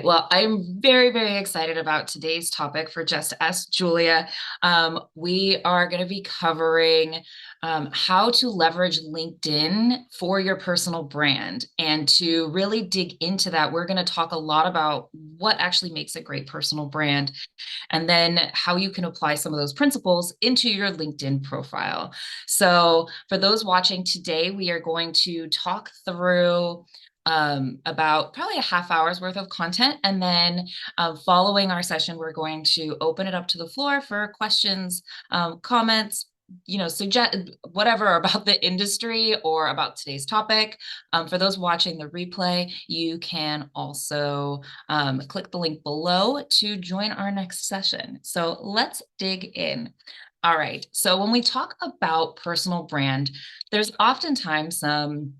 right. Well, I'm very, very excited about today's topic for Just Ask Julia. We are going to be covering how to leverage LinkedIn for your personal brand. And to really dig into that, we're going to talk a lot about what actually makes a great personal brand, and then how you can apply some of those principles into your LinkedIn profile. So for those watching today, we are going to talk through about probably a half hour's worth of content. And then following our session, we're going to open it up to the floor for questions, comments, suggest whatever about the industry or about today's topic. For those watching the replay, you can also click the link below to join our next session. So let's dig in. All right. So when we talk about personal brand, there's oftentimes some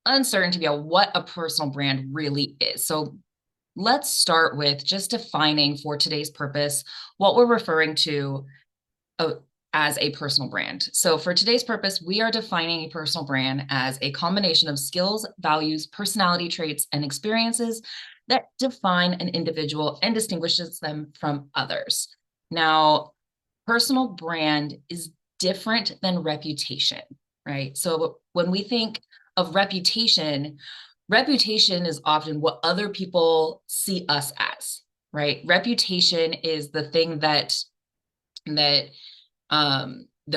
uncertainty about what a personal brand really is. So let's start with just defining for today's purpose what we're referring to as a personal brand. So for today's purpose, we are defining a personal brand as a combination of skills, values, personality traits, and experiences that define an individual and distinguishes them from others. Now, personal brand is different than reputation, right? So when we think of reputation, reputation is often what other people see us as, right? Reputation is the thing that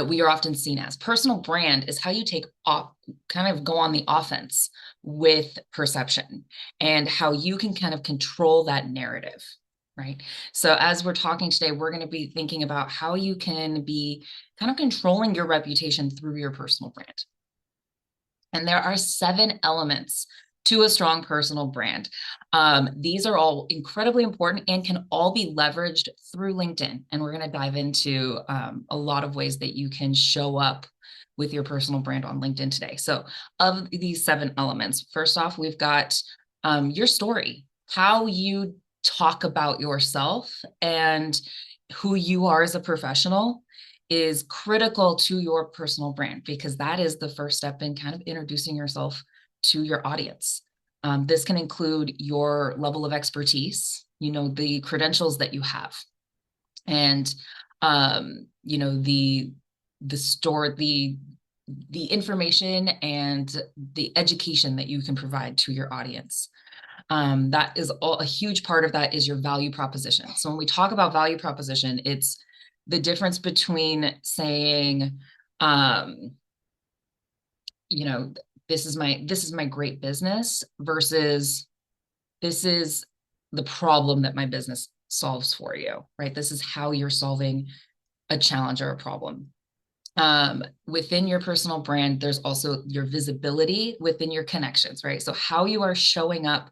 we are often seen as. Personal brand is how you take off, kind of go on the offense with perception, and how you can kind of control that narrative, right? So as we're talking today, we're going to be thinking about how you can be kind of controlling your reputation through your personal brand. And there are 7 elements to a strong personal brand. These are all incredibly important and can all be leveraged through LinkedIn. And we're going to dive into a lot of ways that you can show up with your personal brand on LinkedIn today. So of these 7 elements, first off, we've got your story, how you talk about yourself and who you are as a professional is critical to your personal brand, because that is the first step in kind of introducing yourself to your audience. This can include your level of expertise, the credentials that you have, and the information and the education that you can provide to your audience. That is a huge part of that is your value proposition. So when we talk about value proposition, it's the difference between saying, this is my great business versus this is the problem that my business solves for you, right? This is how you're solving a challenge or a problem. Within your personal brand, there's also your visibility within your connections, right? So how you are showing up,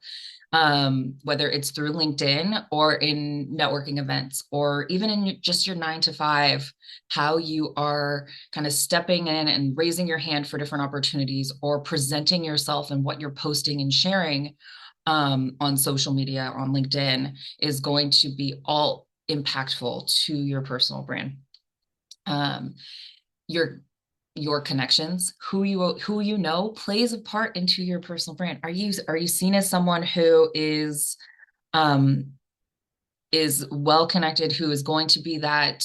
whether it's through LinkedIn or in networking events, or even in just your 9 to 5, how you are kind of stepping in and raising your hand for different opportunities, or presenting yourself and what you're posting and sharing on social media, on LinkedIn, is going to be all impactful to your personal brand. Your connections, who you know, plays a part into your personal brand. Are you seen as someone who is well connected, who is going to be that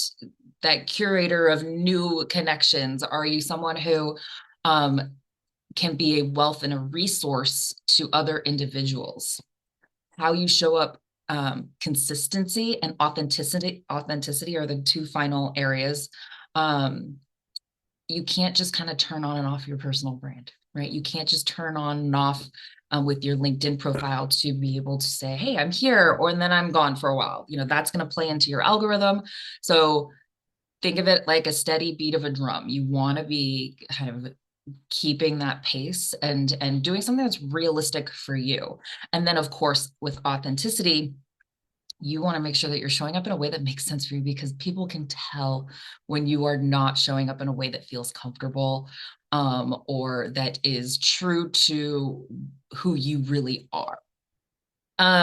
curator of new connections? Are you someone who can be a wealth and a resource to other individuals? How you show up, consistency and authenticity are the 2 final areas. You can't just kind of turn on and off your personal brand, right? You can't just turn on and off with your LinkedIn profile to be able to say, hey, I'm here, and then I'm gone for a while. That's going to play into your algorithm. So think of it like a steady beat of a drum. You want to be kind of keeping that pace and doing something that's realistic for you. And then, of course, with authenticity, you want to make sure that you're showing up in a way that makes sense for you, because people can tell when you are not showing up in a way that feels comfortable, or that is true to who you really are.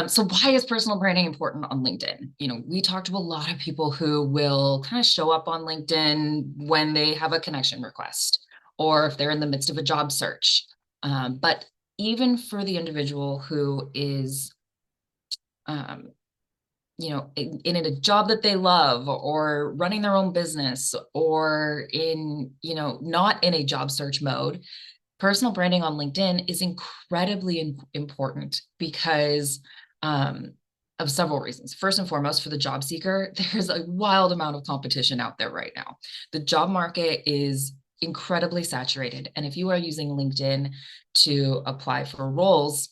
So why is personal branding important on LinkedIn? We talked to a lot of people who will kind of show up on LinkedIn when they have a connection request, or if they're in the midst of a job search. But even for the individual who is, um, in a job that they love, or running their own business, or in, not in a job search mode, personal branding on LinkedIn is incredibly important because um, of several reasons. First and foremost, for the job seeker, there's a wild amount of competition out there right now. The job market is incredibly saturated. And if you are using LinkedIn to apply for roles,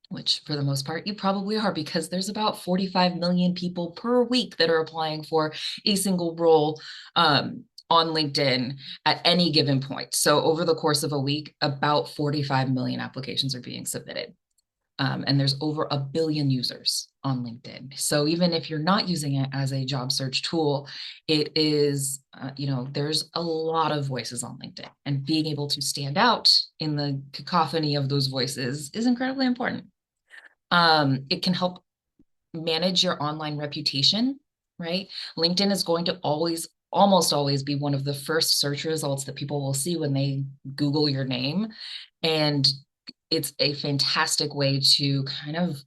which for the most part you probably are, because there's about 45 million people per week that are applying for a single role on LinkedIn at any given point. So over the course of a week, about 45 million applications are being submitted. And there's over 1 billion users on LinkedIn. So even if you're not using it as a job search tool, it is, there's a lot of voices on LinkedIn, and being able to stand out in the cacophony of those voices is incredibly important. It can help manage your online reputation, right? LinkedIn is going to almost always be one of the first search results that people will see when they Google your name. And it's a fantastic way to kind of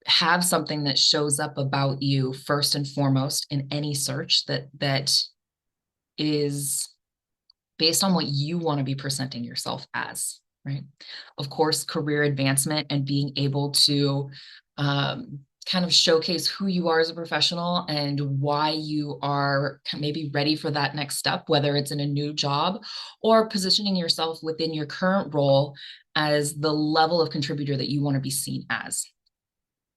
have something that shows up about you first and foremost in any search that is based on what you want to be presenting yourself as, right? Of course, career advancement and being able to kind of showcase who you are as a professional and why you are maybe ready for that next step, whether it's in a new job or positioning yourself within your current role as the level of contributor that you want to be seen as.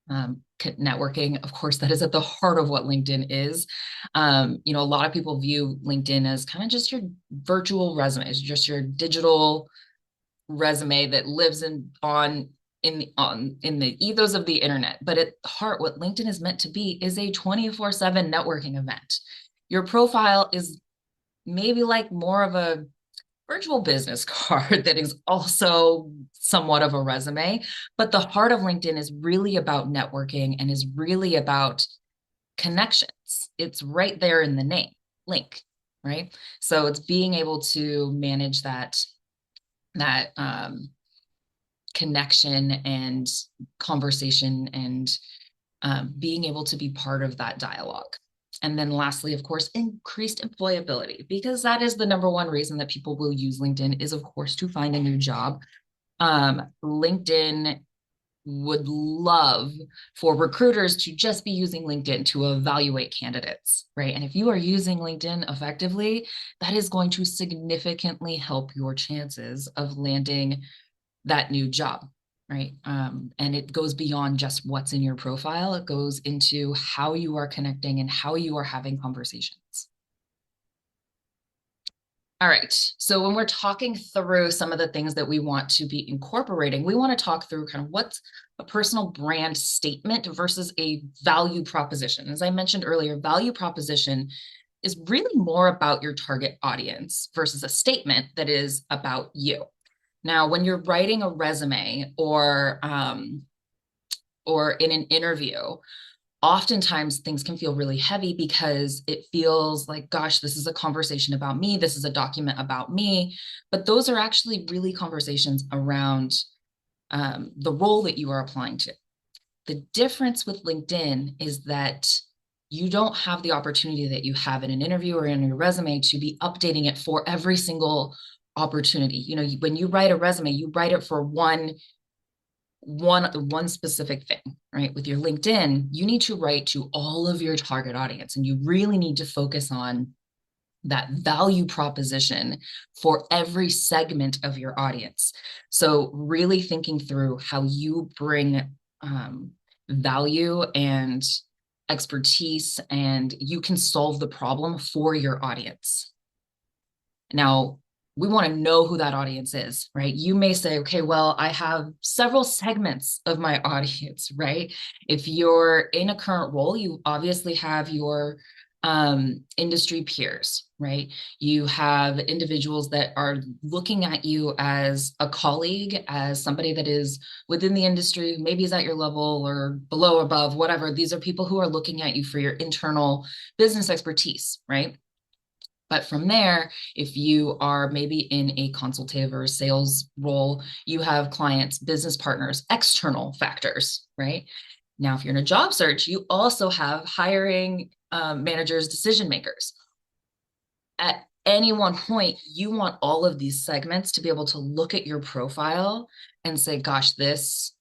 Networking, of course, that is at the heart of what LinkedIn is. A lot of people view LinkedIn as kind of just your virtual resume, it's just your digital resume that lives in the ethos of the internet. But at heart, what LinkedIn is meant to be is a 24/7 networking event. Your profile is maybe like more of a virtual business card that is also somewhat of a resume. But the heart of LinkedIn is really about networking and is really about connections. It's right there in the name, link, right? So it's being able to manage that connection and conversation, and being able to be part of that dialogue. And then lastly, of course, increased employability, because that is the number one reason that people will use LinkedIn, is of course to find a new job. LinkedIn would love for recruiters to just be using LinkedIn to evaluate candidates, right? And if you are using LinkedIn effectively, that is going to significantly help your chances of landing that new job, right? And it goes beyond just what's in your profile. It goes into how you are connecting and how you are having conversations. All right. So when we're talking through some of the things that we want to be incorporating, we want to talk through kind of what's a personal brand statement versus a value proposition. As I mentioned earlier, value proposition is really more about your target audience versus a statement that is about you. Now, when you're writing a resume or in an interview, oftentimes things can feel really heavy because it feels like, gosh, this is a conversation about me. This is a document about me. But those are actually really conversations around the role that you are applying to. The difference with LinkedIn is that you don't have the opportunity that you have in an interview or in your resume to be updating it for every single opportunity. When you write a resume, you write it for one specific thing, right? With your LinkedIn, you need to write to all of your target audience, and you really need to focus on that value proposition for every segment of your audience. So really thinking through how you bring value and expertise, and you can solve the problem for your audience. Now, we want to know who that audience is, right? You may say, okay, well, I have several segments of my audience, right? If you're in a current role, you obviously have your industry peers, right? You have individuals that are looking at you as a colleague, as somebody that is within the industry, maybe is at your level or below, above, whatever. These are people who are looking at you for your internal business expertise, right? But from there, if you are maybe in a consultative or a sales role, you have clients, business partners, external factors, right? Now, if you're in a job search, you also have hiring managers, decision makers. At any one point, you want all of these segments to be able to look at your profile and say, gosh, this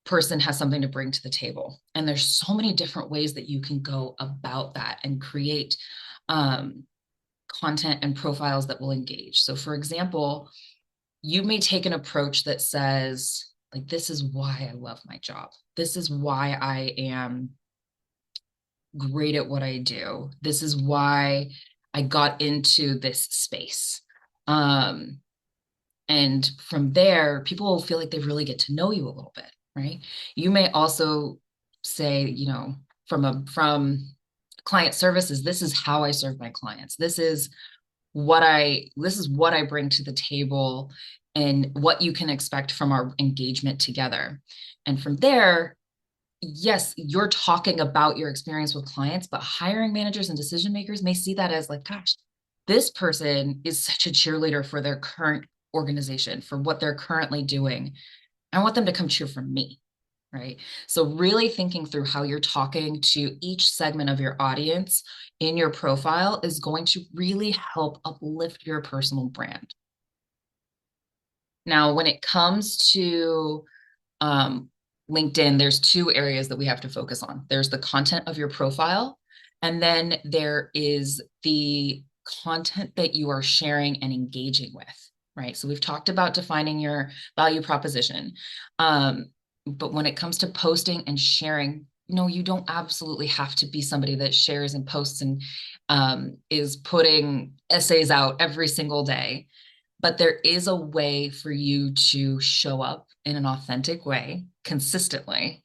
person has something to bring to the table. And there's so many different ways that you can go about that and create content and profiles that will engage. So for example, you may take an approach that says, like, this is why I love my job. This is why I am great at what I do. This is why I got into this space. And from there, people will feel like they really get to know you a little bit, right? You may also say, you know, from client services, this is how I serve my clients. This is what I bring to the table and what you can expect from our engagement together. And from there, yes, you're talking about your experience with clients, but hiring managers and decision makers may see that as like, gosh, this person is such a cheerleader for their current organization, for what they're currently doing. I want them to come cheer for me, right? So really thinking through how you're talking to each segment of your audience in your profile is going to really help uplift your personal brand. Now, when it comes to LinkedIn, there's two areas that we have to focus on. There's the content of your profile, and then there is the content that you are sharing and engaging with, right? So we've talked about defining your value proposition. But when it comes to posting and sharing, no, you don't absolutely have to be somebody that shares and posts and is putting essays out every single day. But there is a way for you to show up in an authentic way consistently.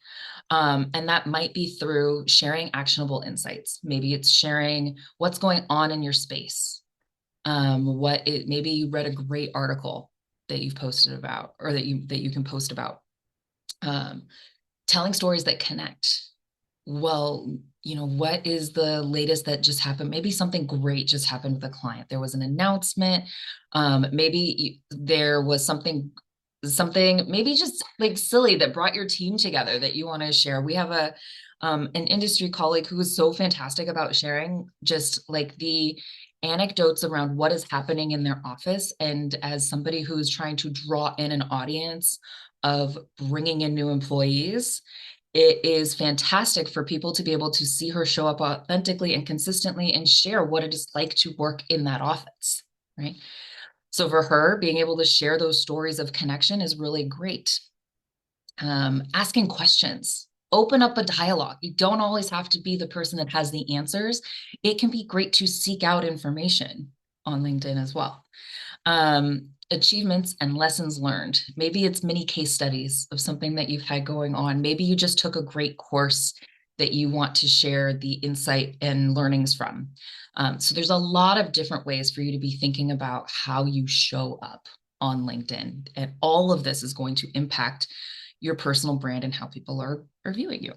And that might be through sharing actionable insights. Maybe it's sharing what's going on in your space. Maybe you read a great article that you've posted about, or that you can post about. Telling stories that connect. Well, you know, what is the latest that just happened? Maybe something great just happened with a client. There was an announcement. Maybe there was something maybe just like silly that brought your team together that you want to share. We have an industry colleague who is so fantastic about sharing just like the anecdotes around what is happening in their office. And as somebody who's trying to draw in an audience of bringing in new employees, it is fantastic for people to be able to see her show up authentically and consistently and share what it is like to work in that office, right? So for her, being able to share those stories of connection is really great. Asking questions, open up a dialogue. You don't always have to be the person that has the answers. It can be great to seek out information on LinkedIn as well. Achievements and lessons learned. Maybe it's mini case studies of something that you've had going on. Maybe you just took a great course that you want to share the insight and learnings from. So there's a lot of different ways for you to be thinking about how you show up on LinkedIn. And all of this is going to impact your personal brand and how people are viewing you.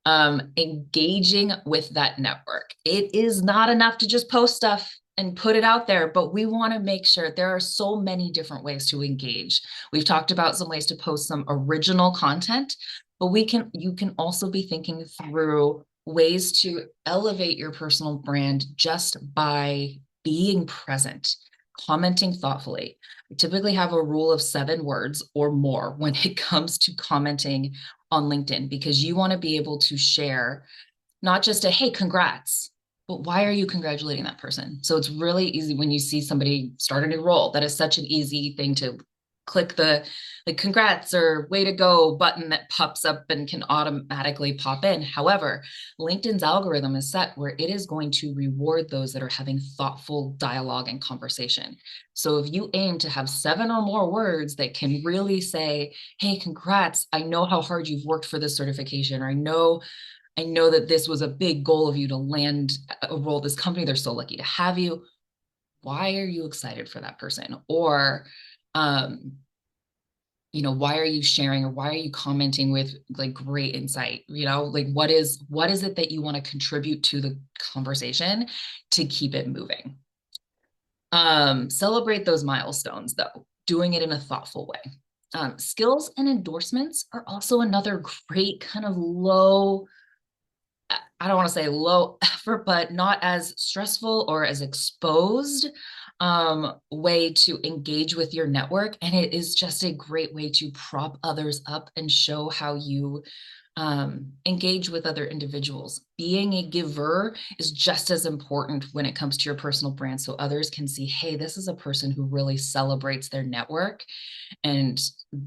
Engaging with that network. It is not enough to just post stuff and put it out there, but we want to make sure there are so many different ways to engage. We've talked about some ways to post some original content, but you can also be thinking through ways to elevate your personal brand just by being present, commenting thoughtfully. We typically have a rule of 7 words or more when it comes to commenting on LinkedIn, because you want to be able to share not just a, hey, congrats, but why are you congratulating that person? So it's really easy when you see somebody start a new role. That is such an easy thing to click the like congrats or way to go button that pops up and can automatically pop in. However, LinkedIn's algorithm is set where it is going to reward those that are having thoughtful dialogue and conversation. So if you aim to have 7 or more words that can really say, hey, congrats, I know how hard you've worked for this certification, or I know that this was a big goal of you to land a role at this company. They're so lucky to have you. Why are you excited for that person? Or, why are you sharing, or why are you commenting with like great insight? Like what is it that you want to contribute to the conversation to keep it moving? Celebrate those milestones though, doing it in a thoughtful way. Skills and endorsements are also another great kind of low, I don't want to say low effort, but not as stressful or as exposed way to engage with your network. And it is just a great way to prop others up and show how you engage with other individuals. Being a giver is just as important when it comes to your personal brand. So others can see, hey, this is a person who really celebrates their network. And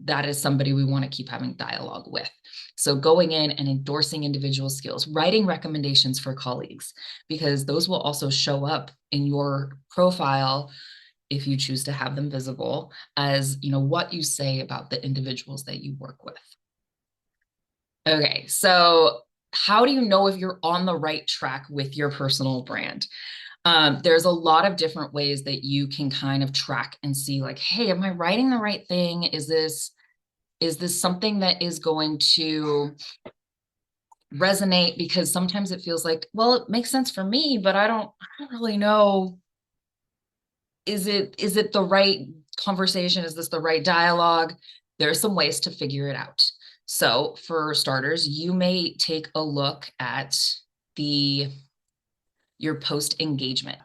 that is somebody we want to keep having dialogue with. So going in and endorsing individual skills, writing recommendations for colleagues, because those will also show up in your profile if you choose to have them visible as, what you say about the individuals that you work with. Okay, so how do you know if you're on the right track with your personal brand? There's a lot of different ways that you can kind of track and see like, hey, am I writing the right thing? Is this something that is going to resonate? Because sometimes it feels like, well, it makes sense for me, but I don't really know. Is it the right conversation? Is this the right dialogue? There's some ways to figure it out. So for starters, you may take a look at your post engagement.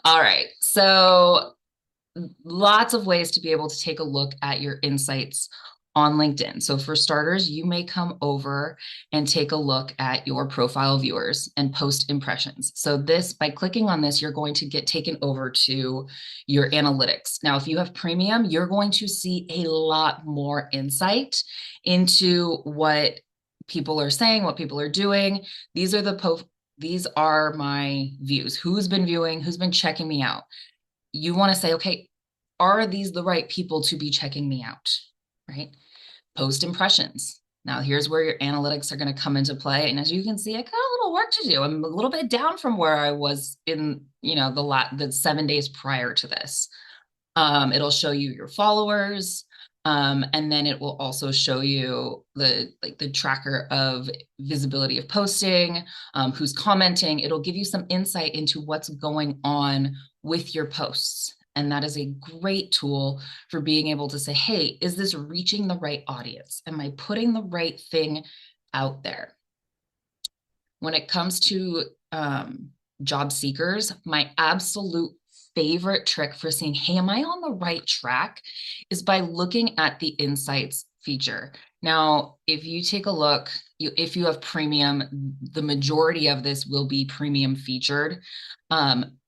All right. So lots of ways to be able to take a look at your insights on LinkedIn. So for starters, you may come over and take a look at your profile viewers and post impressions. So this, by clicking on this, you're going to get taken over to your analytics. Now, if you have premium, you're going to see a lot more insight into what people are saying, what people are doing. These are my views. Who's been viewing, who's been checking me out? You want to say, okay, are these the right people to be checking me out, right? Post impressions. Now here's where your analytics are going to come into play. And as you can see, I got a little work to do. I'm a little bit down from where I was in, the 7 days prior to this. It'll show you your followers. And then it will also show you the tracker of visibility of posting, who's commenting. It'll give you some insight into what's going on with your posts. And that is a great tool for being able to say, hey, is this reaching the right audience? Am I putting the right thing out there? When it comes to job seekers, my absolute favorite trick for seeing, hey, am I on the right track, is by looking at the insights feature. Now, if you take a look, if you have premium, the majority of this will be premium featured.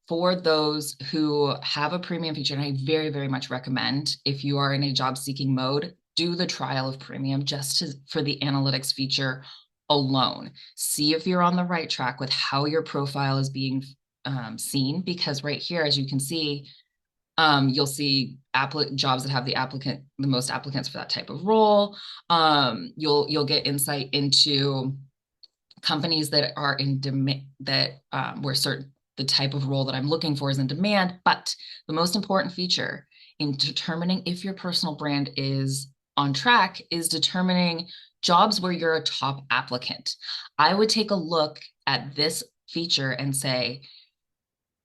For those who have a premium feature, and I very, very much recommend, if you are in a job seeking mode, do the trial of premium just for the analytics feature alone. See if you're on the right track with how your profile is being seen, because right here, as you can see, you'll see jobs that have the most applicants for that type of role. You'll get insight into companies that are in demand, where the type of role that I'm looking for is in demand. But the most important feature in determining if your personal brand is on track is determining jobs where you're a top applicant. I would take a look at this feature and say,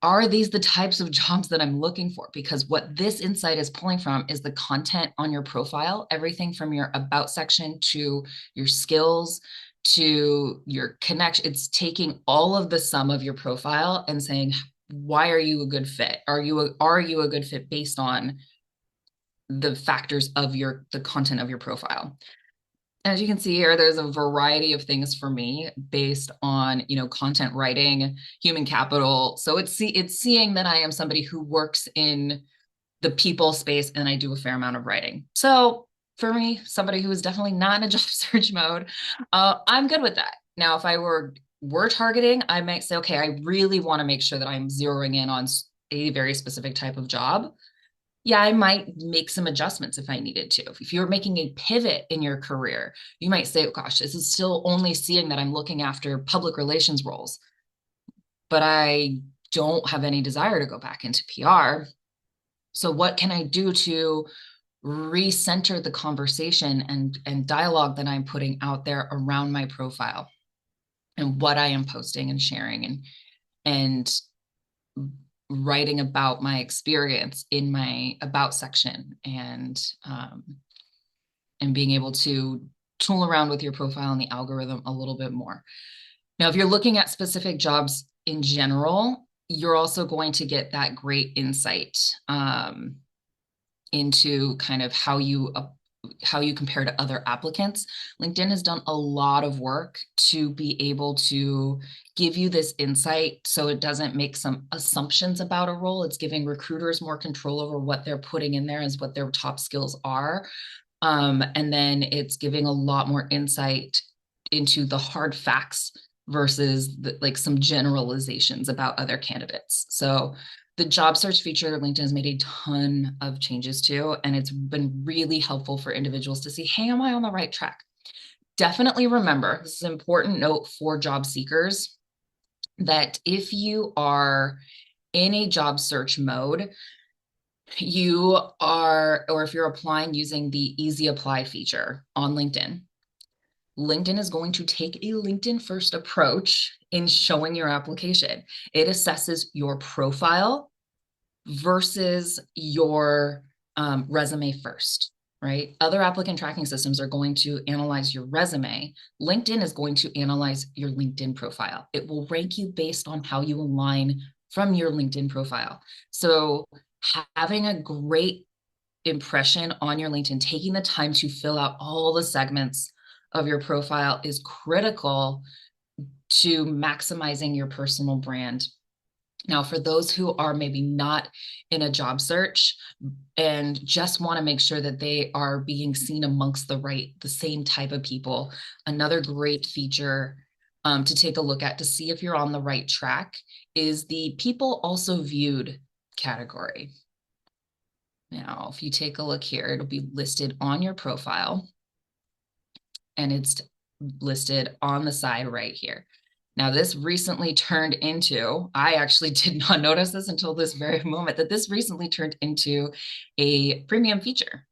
are these the types of jobs that I'm looking for? Because what this insight is pulling from is the content on your profile, everything from your about section to your skills to your connection. It's taking all of the sum of your profile and saying, why are you a good fit? Are you a good fit based on the factors of the content of your profile? As you can see here, there's a variety of things for me based on, content writing, human capital. So it's seeing that I am somebody who works in the people space and I do a fair amount of writing. So for me, somebody who is definitely not in a job search mode, I'm good with that. Now, if I were targeting, I might say, okay, I really want to make sure that I'm zeroing in on a very specific type of job. Yeah, I might make some adjustments if I needed to. If you're making a pivot in your career, you might say, oh, gosh, this is still only seeing that I'm looking after public relations roles, but I don't have any desire to go back into PR. So what can I do to recenter the conversation and dialogue that I'm putting out there around my profile and what I am posting and sharing and writing about my experience in my about section and being able to tool around with your profile and the algorithm a little bit more. Now, if you're looking at specific jobs in general, you're also going to get that great insight into kind of how you compare to other applicants. LinkedIn has done a lot of work to be able to give you this insight so it doesn't make some assumptions about a role. It's giving recruiters more control over what they're putting in there as what their top skills are. And then it's giving a lot more insight into the hard facts versus like some generalizations about other candidates. So the job search feature LinkedIn has made a ton of changes to, and it's been really helpful for individuals to see, hey, am I on the right track? Definitely remember, this is an important note for job seekers, that if you are in a job search mode, you are, or if you're applying using the Easy Apply feature on LinkedIn, LinkedIn is going to take a LinkedIn first approach in showing your application. It assesses your profile versus your resume first, right? Other applicant tracking systems are going to analyze your resume. LinkedIn is going to analyze your LinkedIn profile. It will rank you based on how you align from your LinkedIn profile. So having a great impression on your LinkedIn, taking the time to fill out all the segments of your profile is critical to maximizing your personal brand. Now, for those who are maybe not in a job search and just want to make sure that they are being seen amongst the same type of people, another great feature to take a look at to see if you're on the right track is the people also viewed category. Now, if you take a look here, it'll be listed on your profile and it's listed on the side right here. Now, this recently turned into, I actually did not notice this until this very moment, that this recently turned into a premium feature.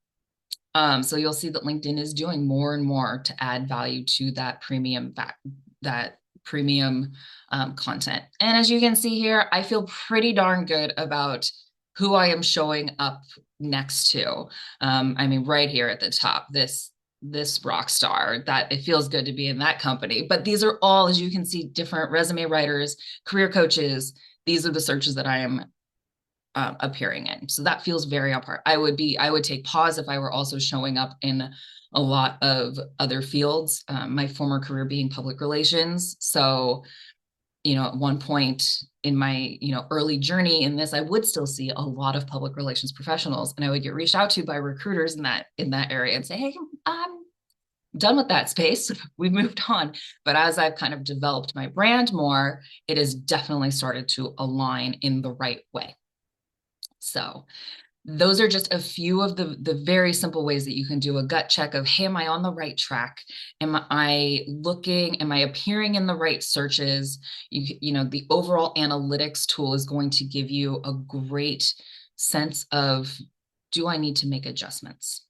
So you'll see that LinkedIn is doing more and more to add value to that premium content. And as you can see here, I feel pretty darn good about who I am showing up next to. I mean, right here at the top, this rock star, that it feels good to be in that company. But these are all, as you can see, different resume writers, career coaches. These are the searches that I am appearing in. So that feels very apart. I would take pause if I were also showing up in a lot of other fields, my former career being public relations. So, at one point in my, early journey in this, I would still see a lot of public relations professionals, and I would get reached out to by recruiters in that area and say, hey, I'm done with that space. We've moved on. But as I've kind of developed my brand more, it has definitely started to align in the right way. So those are just a few of the very simple ways that you can do a gut check of, hey, am I on the right track? Am I appearing in the right searches? The overall analytics tool is going to give you a great sense of, do I need to make adjustments?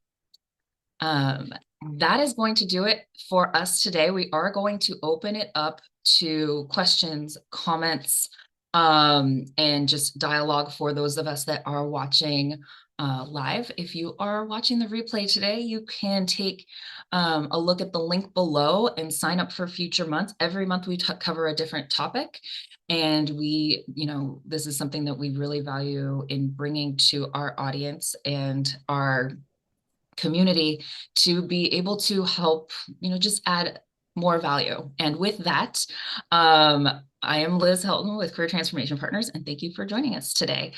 That is going to do it for us today. We are going to open it up to questions, comments, and just dialogue for those of us that are watching live. If you are watching the replay today, you can take a look at the link below and sign up for future months. Every month we cover a different topic. And this is something that we really value in bringing to our audience and our community to be able to help, just add more value. And with that, I am Liz Helton with Career Transformation Partners, and thank you for joining us today.